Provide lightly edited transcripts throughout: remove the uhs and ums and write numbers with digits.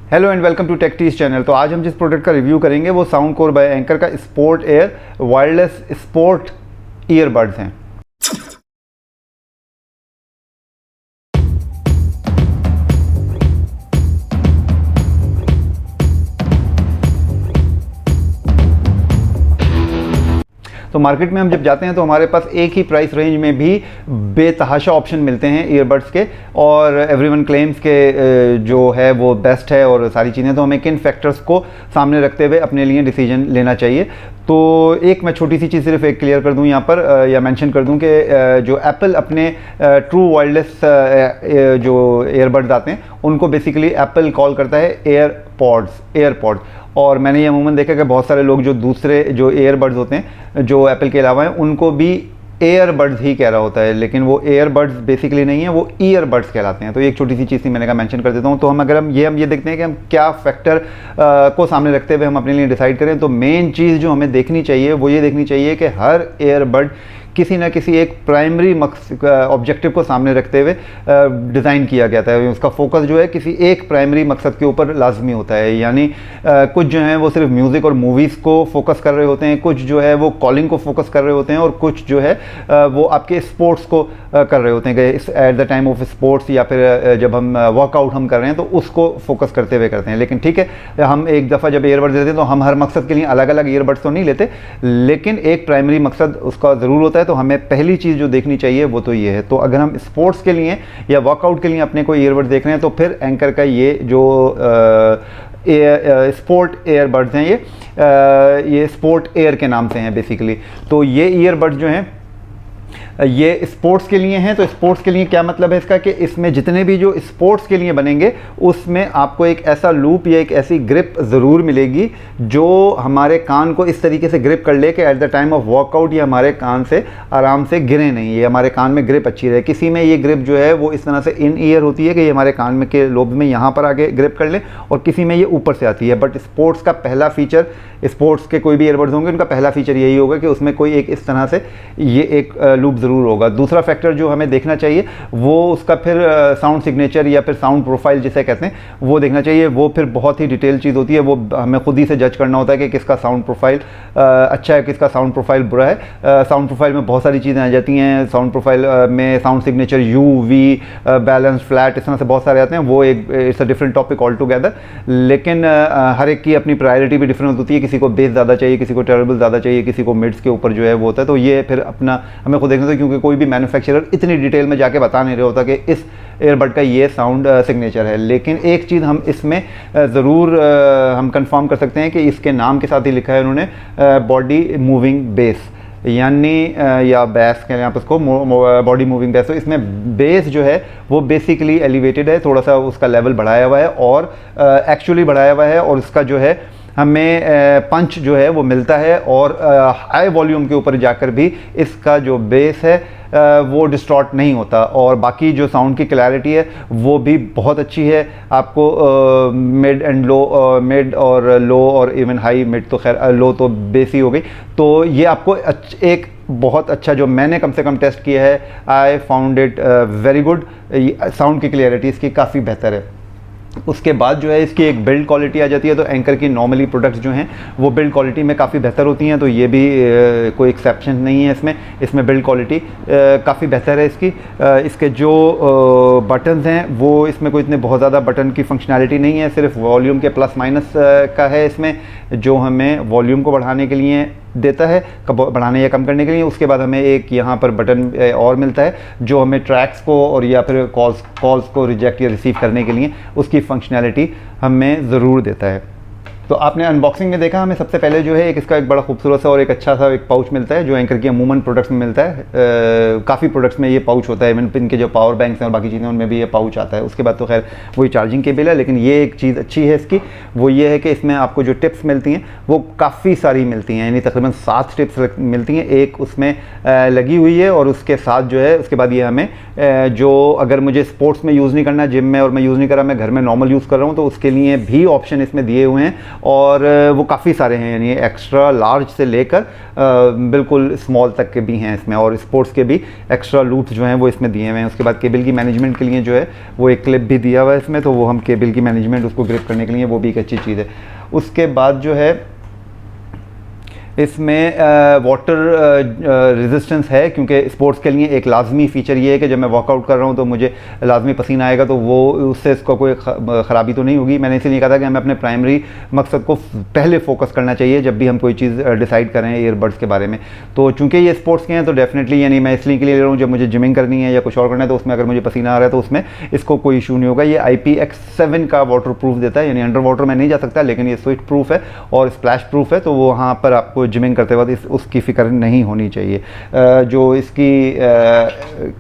Hello and welcome to टेक्टीज channel. तो आज हम जिस प्रोडक्ट का रिव्यू करेंगे वो साउंड कोर बाय एंकर का sport air wireless sport earbuds हैं। तो मार्केट में हम जब जाते हैं तो हमारे पास एक ही प्राइस रेंज में भी बेतहाशा ऑप्शन मिलते हैं ईयरबड्स के, और एवरीवन क्लेम्स के जो है वो बेस्ट है और सारी चीज़ें। तो हमें किन फैक्टर्स को सामने रखते हुए अपने लिए डिसीजन लेना चाहिए। तो एक मैं छोटी सी चीज़ सिर्फ एक क्लियर कर दूं यहाँ पर, या मेंशन कर दूं कि जो एप्पल अपने ट्रू वायरलेस जो ईयरबड्स आते हैं उनको बेसिकली एप्पल कॉल करता है एयरपॉड्स। और मैंने ये अमूमन देखा कि बहुत सारे लोग जो दूसरे जो ईयरबड्स होते हैं जो एप्पल के अलावा हैं उनको भी एयरबड्स ही कह रहा होता है, लेकिन वो एयरबड्स बेसिकली नहीं है, वो ईयरबड्स कहलाते हैं। तो एक छोटी सी चीज़ थी, मैंने कहा मेंशन कर देता हूँ। तो हम ये देखते हैं कि हम क्या फैक्टर को सामने रखते हुए हम अपने लिए डिसाइड करें। तो मेन चीज़ जो हमें देखनी चाहिए वो ये देखनी चाहिए कि हर एयरबड किसी ना किसी एक प्राइमरी ऑब्जेक्टिव को सामने रखते हुए डिज़ाइन किया गया था। उसका फोकस जो है किसी एक प्राइमरी मकसद के ऊपर लाजमी होता है। यानी कुछ जो हैं वो सिर्फ म्यूज़िक और मूवीज़ को फोकस कर रहे होते हैं, कुछ जो है वो कॉलिंग को फोकस कर रहे होते हैं, और कुछ जो है वो आपके स्पोर्ट्स को कर रहे होते हैं कि at the time of sports, या फिर जब हम वर्कआउट हम कर रहे हैं तो उसको फोकस करते हुए करते हैं। लेकिन ठीक है, हम एक दफ़ा जब ईयरबड्स लेते हैं तो हम हर मकसद के लिए अलग अलग ईयरबड्स तो नहीं लेते, लेकिन एक प्राइमरी मकसद उसका ज़रूर होता है। तो हमें पहली चीज़ जो देखनी चाहिए वो तो ये है। तो अगर हम स्पोर्ट्स के लिए या वर्कआउट के लिए अपने कोई ईयरबड देख रहे हैं तो फिर एंकर का ये जो स्पोर्ट ईयरबड्स हैं ये स्पोर्ट एयर के नाम से हैं बेसिकली। तो ये ईयरबड्स जो हैं ये स्पोर्ट्स के लिए हैं। तो स्पोर्ट्स के लिए क्या मतलब है इसका, कि इसमें जितने भी जो स्पोर्ट्स के लिए बनेंगे उसमें आपको एक ऐसा लूप या एक ऐसी ग्रिप ज़रूर मिलेगी जो हमारे कान को इस तरीके से ग्रिप कर ले कि at the time of workout ये हमारे कान से आराम से गिरे नहीं, ये हमारे कान में ग्रिप अच्छी रहे। किसी में ये ग्रिप जो है वो इस तरह से इन ईयर होती है कि ये हमारे कान में के लोब में यहाँ पर आगे ग्रिप कर ले, और किसी में ये ऊपर से आती है। बट स्पोर्ट्स का पहला फीचर, स्पोर्ट्स के कोई भी ईयरबड्स होंगे उनका पहला फीचर यही होगा कि उसमें कोई एक इस तरह से ये एक लूप ज़रूर होगा। दूसरा फैक्टर जो हमें देखना चाहिए वो उसका फिर साउंड सिग्नेचर या फिर साउंड प्रोफाइल जिसे कहते हैं वो देखना चाहिए। वो फिर बहुत ही डिटेल चीज़ होती है, वो हमें खुद ही से जज करना होता है कि किसका साउंड प्रोफाइल अच्छा है, किसका साउंड प्रोफाइल बुरा है। साउंड प्रोफाइल में बहुत सारी चीज़ें आ जाती हैं। साउंड प्रोफाइल में sound signature U, V, balance, flat, इस तरह से बहुत सारे आते हैं। वो एक it's a different topic all together. लेकिन हर एक की अपनी प्रायोरिटी भी डिफरेंट होती है। किसी को बेस ज़्यादा चाहिए, किसी को टेरेबल ज़्यादा चाहिए, किसी को मिड्स के ऊपर जो है वो होता है। तो ये फिर अपना हमें खुद देखना होता है, क्योंकि कोई भी मैन्युफैक्चरर इतनी डिटेल में जाके बता नहीं रहा होता कि इस एयरबड का ये साउंड सिग्नेचर है। लेकिन एक चीज़ हम इसमें ज़रूर हम कंफर्म कर सकते हैं कि इसके नाम के साथ ही लिखा है उन्होंने बॉडी मूविंग बेस, यानी या बेस कह रहे हैं आप उसको, बॉडी मूविंग बेस। तो इसमें बेस जो है वो बेसिकली एलिवेटेड है, थोड़ा सा उसका लेवल बढ़ाया हुआ है और एक्चुअली बढ़ाया हुआ है, और उसका जो है हमें पंच जो है वो मिलता है, और हाई वॉल्यूम के ऊपर जाकर भी इसका जो बेस है वो डिस्टॉर्ट नहीं होता, और बाकी जो साउंड की क्लैरिटी है वो भी बहुत अच्छी है। आपको मिड एंड लो, मिड और लो और इवन हाई, मिड तो खैर लो तो बेस ही हो गई। तो ये आपको एक बहुत अच्छा, जो मैंने कम से कम टेस्ट किया है, I found it very good. Sound की क्लैरिटी इसकी काफ़ी बेहतर है। उसके बाद जो है इसकी एक बिल्ड क्वालिटी आ जाती है। तो एंकर की नॉर्मली प्रोडक्ट्स जो हैं वो बिल्ड क्वालिटी में काफ़ी बेहतर होती हैं, तो ये भी कोई एक्सेप्शन नहीं है इसमें बिल्ड क्वालिटी काफ़ी बेहतर है इसकी। इसके जो बटन्स हैं वो इसमें कोई इतने बहुत ज़्यादा बटन की फंक्शनैलिटी नहीं है, सिर्फ वॉल्यूम के प्लस माइनस का है इसमें, जो हमें वॉल्यूम को बढ़ाने के लिए देता है, बढ़ाने या कम करने के लिए। उसके बाद हमें एक यहाँ पर बटन और मिलता है जो हमें ट्रैक्स को और या फिर कॉल्स को रिजेक्ट या रिसीव करने के लिए उसकी फंक्शनैलिटी हमें ज़रूर देता है। तो आपने अनबॉक्सिंग में देखा, हमें सबसे पहले जो है इसका एक बड़ा खूबसूरत सा और एक अच्छा सा एक पाउच मिलता है जो एंकर की अमूमन प्रोडक्ट्स में मिलता है। काफ़ी प्रोडक्ट्स में ये पाउच होता है, इवन इनके जो पावर बैंक्स हैं और बाकी चीज़ें उनमें भी ये पाउच आता है। उसके बाद तो खैर वही चार्जिंग केबल है, लेकिन ये एक चीज़ अच्छी है इसकी, वो ये है कि इसमें आपको जो टिप्स मिलती हैं वो काफ़ी सारी मिलती हैं, यानी तकरीबन 7 टिप्स मिलती हैं, एक उसमें लगी हुई है। और उसके साथ जो है उसके बाद ये हमें जो अगर मुझे स्पोर्ट्स में यूज़ नहीं करना, जिम में और मैं यूज़ नहीं कर रहा, मैं घर में नॉर्मल यूज़ कर रहा हूँ, तो उसके लिए भी ऑप्शन इसमें दिए हुए हैं। और वो काफ़ी सारे हैं, यानी एक्स्ट्रा लार्ज से लेकर बिल्कुल स्मॉल तक के भी हैं इसमें, और स्पोर्ट्स के भी एक्स्ट्रा लूप्स जो हैं वो इसमें दिए हुए हैं। उसके बाद केबल की मैनेजमेंट के लिए जो है वो एक क्लिप भी दिया हुआ है इसमें, तो वो हम केबल की मैनेजमेंट उसको ग्रिप करने के लिए वो भी एक अच्छी चीज़ है। उसके बाद जो है इसमें वाटर रेजिस्टेंस है, क्योंकि स्पोर्ट्स के लिए एक लाजमी फ़ीचर ये है कि जब मैं वर्कआउट कर रहा हूँ तो मुझे लाजमी पसीना आएगा, तो वो उससे इसका कोई ख़राबी तो नहीं होगी। मैंने इसीलिए कहा था कि हमें अपने प्राइमरी मकसद को पहले फोकस करना चाहिए जब भी हम कोई चीज़ डिसाइड करें ईयरबड्स के बारे में। तो चूँकि ये स्पोर्ट्स के हैं तो डेफिनेटली, यानी मैं इसलिए के लिए ले रहा हूँ जब मुझे जिमिंग करनी है या कुछ और करना है तो उसमें अगर मुझे पसीना आ रहा है तो उसमें इसको कोई इशू नहीं होगा। ये IPX7 का वाटर प्रूफ देता है, यानी अंडर वाटर में नहीं जा सकता, लेकिन ये स्विट प्रूफ है और स्प्लैश प्रूफ है, तो वहाँ पर आपको जिमिंग करते वक्त उसकी फ़िक्र नहीं होनी चाहिए। जो इसकी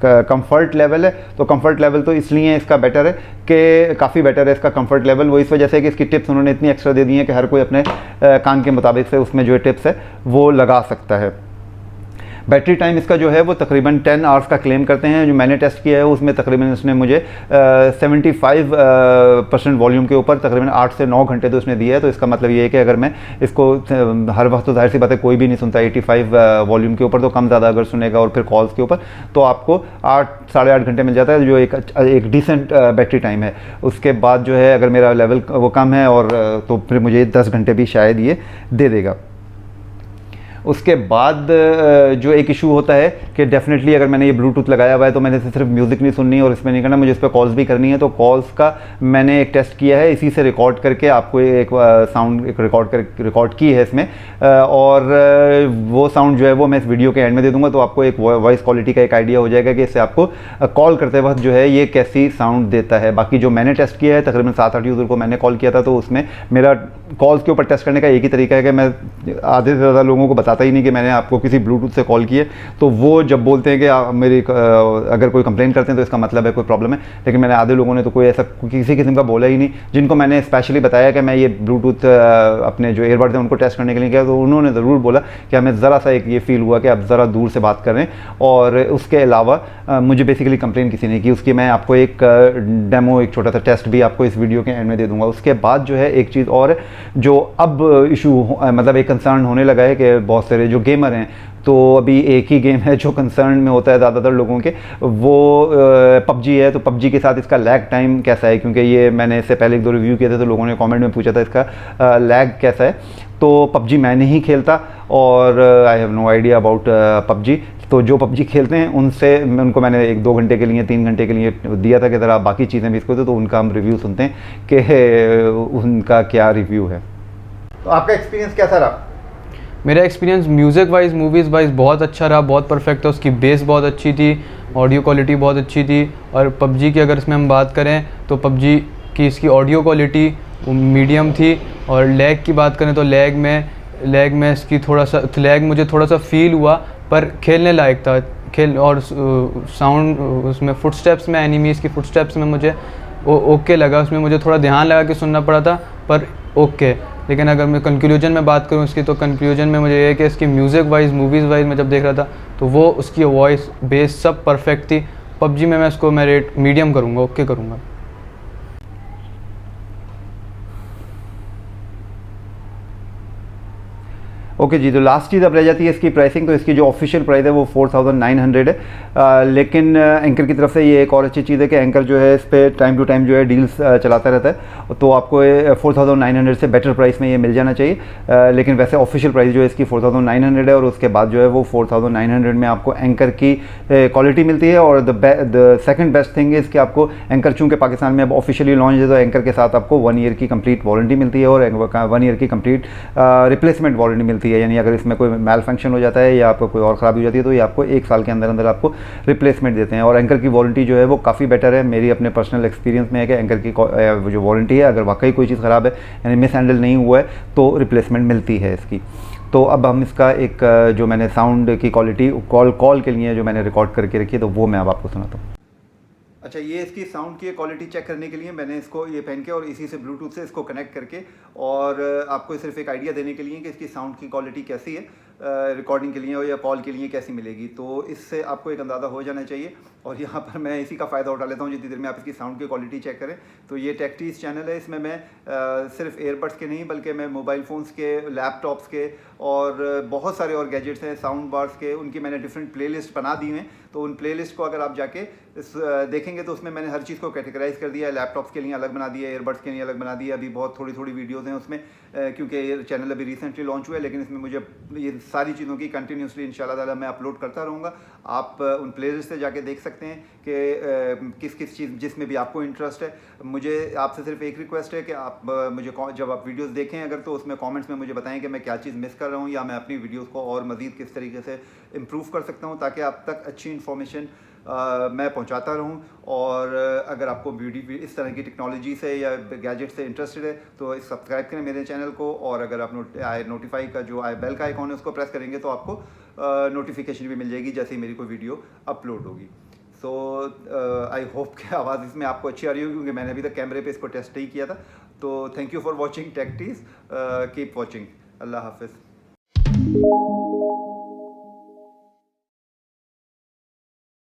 कंफर्ट लेवल है, तो कंफर्ट लेवल तो इसलिए इसका बेटर है कि काफ़ी बेटर है इसका कंफर्ट लेवल, वो इस वजह से कि इसकी टिप्स उन्होंने इतनी एक्स्ट्रा दे दी हैं कि हर कोई अपने कान के मुताबिक से उसमें जो टिप्स है वो लगा सकता है। बैटरी टाइम इसका जो है वो तकरीबन 10 आवर्स का क्लेम करते हैं। जो मैंने टेस्ट किया है उसमें तकरीबन इसने मुझे 75% वॉल्यूम के ऊपर तकरीबन 8 से 9 घंटे तो इसने दिया है। तो इसका मतलब ये है कि अगर मैं इसको हर वक्त, तो जाहिर सी बात है कोई भी नहीं सुनता 85 वॉल्यूम के ऊपर, तो कम ज़्यादा अगर सुनेगा और फिर कॉल्स के ऊपर तो आपको 8 साढ़े 8 घंटे मिल जाता है, जो एक डिसेंट बैटरी टाइम है। उसके बाद जो है अगर मेरा लेवल वो कम है और तो फिर मुझे 10 घंटे भी शायद ये दे देगा। उसके बाद जो एक इशू होता है कि डेफिनेटली अगर मैंने ये ब्लूटूथ लगाया हुआ है तो मैंने सिर्फ म्यूज़िक नहीं सुननी और इसमें नहीं करना, मुझे इस पर कॉल्स भी करनी है। तो कॉल्स का मैंने एक टेस्ट किया है, इसी से रिकॉर्ड करके आपको एक साउंड एक रिकॉर्ड की है इसमें, और वो साउंड जो है वो मैं इस वीडियो के एंड में दे दूँगा, तो आपको एक वॉइस क्वालिटी का एक आइडिया हो जाएगा कि इससे आपको कॉल करते वक्त जो है ये कैसी साउंड देता है। बाकी जो मैंने टेस्ट किया है तकरीबन 7-8 यूज़र को मैंने कॉल किया था, तो उसमें मेरा कॉल्स के ऊपर टेस्ट करने का एक ही तरीका है कि मैं आधे से ज़्यादा लोगों को बताता ही नहीं कि मैंने आपको किसी ब्लूटूथ से कॉल किए, तो वो जब बोलते हैं कि मेरी अगर कोई कंप्लेन करते हैं तो इसका मतलब है कोई प्रॉब्लम है। लेकिन मैंने आधे लोगों ने तो कोई ऐसा किसी किस्म का बोला ही नहीं। जिनको मैंने स्पेशली बताया कि मैं ये ब्लूटूथ अपने जो ईयरबड्स हैं उनको टेस्ट करने के लिए किया, तो उन्होंने ज़रूर बोला कि हमें ज़रा सा एक ये फील हुआ कि आप ज़रा दूर से बात कर रहे हैं। और उसके अलावा मुझे बेसिकली कंप्लेन किसी ने की। उसकी मैं आपको एक डेमो, एक छोटा सा टेस्ट भी आपको इस वीडियो के एंड में दे दूँगा। उसके बाद जो है एक चीज़ और जो अब इशू मतलब एक कंसर्न होने लगा है कि बहुत सारे जो गेमर हैं, तो अभी एक ही गेम है जो कंसर्न में होता है ज़्यादातर लोगों के, वो पबजी है। तो पबजी के साथ इसका लैग टाइम कैसा है, क्योंकि ये मैंने इससे पहले 1-2 रिव्यू किए थे तो लोगों ने कमेंट में पूछा था इसका लैग कैसा है। तो पबजी मैं नहीं खेलता और I have no idea about PUBG. तो जो पबजी खेलते हैं उनको मैंने 1-2 घंटे के लिए, 3 घंटे के लिए दिया था कि ज़रा बाकी चीज़ें भी इसको दो, तो उनका हम रिव्यू सुनते हैं कि उनका क्या रिव्यू है। तो आपका एक्सपीरियंस कैसा रहा? मेरा experience music wise, movies wise बहुत अच्छा रहा, बहुत परफेक्ट था। उसकी बेस बहुत अच्छी थी, ऑडियो क्वालिटी बहुत अच्छी थी। और पबजी की अगर इसमें हम बात करें तो पबजी की इसकी ऑडियो क्वालिटी मीडियम थी। और लैग की बात करें तो लैग में इसकी मुझे थोड़ा सा फील हुआ, पर खेलने लायक था। और साउंड उसमें फुटस्टेप्स में, एनिमीज़ की फुटस्टेप्स में मुझे ओके लगा। उसमें मुझे थोड़ा ध्यान लगा के सुनना पड़ा था, पर ओके। लेकिन अगर मैं कंक्लूजन में बात करूँ इसकी, तो कंक्लूजन में मुझे ये है कि इसकी म्यूज़िक वाइज, मूवीज़ वाइज मैं जब देख रहा था तो वो उसकी वॉइस, बेस सब परफेक्ट थी। पबजी में मैं रेट मीडियम करूँगा, ओके करूँगा। ओके जी, तो लास्ट चीज़ अब रह जाती है इसकी प्राइसिंग। तो इसकी जो ऑफिशियल प्राइस है वो 4900 है, लेकिन एंकर की तरफ से ये एक और अच्छी चीज़ है कि एंकर जो है इस पर टाइम टू टाइम जो है डील्स चलाता रहता है, तो आपको 4900 से बेटर प्राइस में ये मिल जाना चाहिए। लेकिन वैसे ऑफिशियल प्राइस जो है इसकी 4900 है, और उसके बाद जो है वो 4900 में आपको एंकर की क्वालिटी मिलती है। और the second best thing is कि आपको एंकर, चूँकि पाकिस्तान में अब ऑफिशियली लॉन्च है, तो एंकर के साथ आपको 1 ईयर की कंप्लीट वारंटी मिलती है और 1 ईयर की कंप्लीट रिप्लेसमेंट वारंटी मिलती है। यानी अगर इसमें कोई मैल फंक्शन हो जाता है या आपको कोई और ख़राबी हो जाती है तो ये आपको 1 साल के अंदर अंदर आपको रिप्लेसमेंट देते हैं। और एंकर की वारंटी जो है वो काफ़ी बेटर है। मेरी अपने पर्सनल एक्सपीरियंस में है कि एंकर की जो वारंटी है, अगर वाकई कोई चीज़ ख़राब है यानी मिस हैंडल नहीं हुआ है तो रिप्लेसमेंट मिलती है इसकी। तो अब हम इसका एक जो मैंने साउंड की क्वालिटी कॉल के लिए जो मैंने रिकॉर्ड करके रखी है, तो वो मैं अब आपको सुनाता हूँ। अच्छा, ये इसकी साउंड की क्वालिटी चेक करने के लिए मैंने इसको ये पहन के और इसी से ब्लूटूथ से इसको कनेक्ट करके, और आपको सिर्फ एक आइडिया देने के लिए कि इसकी साउंड की क्वालिटी कैसी है रिकॉर्डिंग के लिए या कॉल के लिए कैसी मिलेगी, तो इससे आपको एक अंदाज़ा हो जाना चाहिए। और यहाँ पर मैं इसी का फ़ायदा उठा लेता हूँ जितनी देर में आप इसकी साउंड की क्वालिटी चेक करें। तो ये टेक्टीज चैनल है, इसमें मैं सिर्फ एयरबड्स के नहीं बल्कि मैं मोबाइल फ़ोन्स के, लैपटॉप्स के और बहुत सारे और गैजेट्स हैं, साउंड बार्स के, उनकी मैंने डिफरेंट प्लेलिस्ट बना दी हैं। तो उन प्लेलिस्ट को अगर आप जाके देखेंगे तो उसमें मैंने हर चीज़ को कैटेगराइज कर दिया है। लैपटॉप्स के लिए अलग बना दिया है, एयरबड्स के लिए अलग बना दिया है। अभी बहुत थोड़ी थोड़ी वीडियोज़ हैं उसमें, क्योंकि ये चैनल अभी रिसेंटली लॉन्च हुआ है, लेकिन इसमें मुझे ये सारी चीज़ों की कंटिन्यूसली इंशाल्लाह ताला मैं अपलोड करता रहूँगा। आप उन प्लेलिस्ट से जाके देख सकते हैं कि किस किस चीज़ जिसमें भी आपको इंटरेस्ट है। मुझे आपसे सिर्फ एक रिक्वेस्ट है कि आप मुझे जब आप वीडियोस देखें अगर, तो उसमें कमेंट्स में मुझे बताएं कि मैं क्या चीज़ मिस कर रहा हूँ या मैं अपनी वीडियोस को और मज़ीद किस तरीके से इम्प्रूव कर सकता हूँ, ताकि आप तक अच्छी इन्फॉर्मेशन मैं पहुंचाता रहूं। और अगर आपको वीडियो इस तरह की टेक्नोलॉजी से या गैजेट से इंटरेस्टेड है तो सब्सक्राइब करें मेरे चैनल को। और अगर आप नोटिफाई का जो बेल का आइकॉन है उसको प्रेस करेंगे तो आपको नोटिफिकेशन भी मिल जाएगी जैसे ही मेरी कोई वीडियो अपलोड होगी। सो आई होप कि आवाज़ इसमें आपको अच्छी आ रही होगी, क्योंकि मैंने अभी तक कैमरे पे इसको टेस्ट नहीं किया था। तो थैंक यू फॉर वॉचिंग टेक्टीज, कीप वॉचिंग। अल्लाह हाफिज़।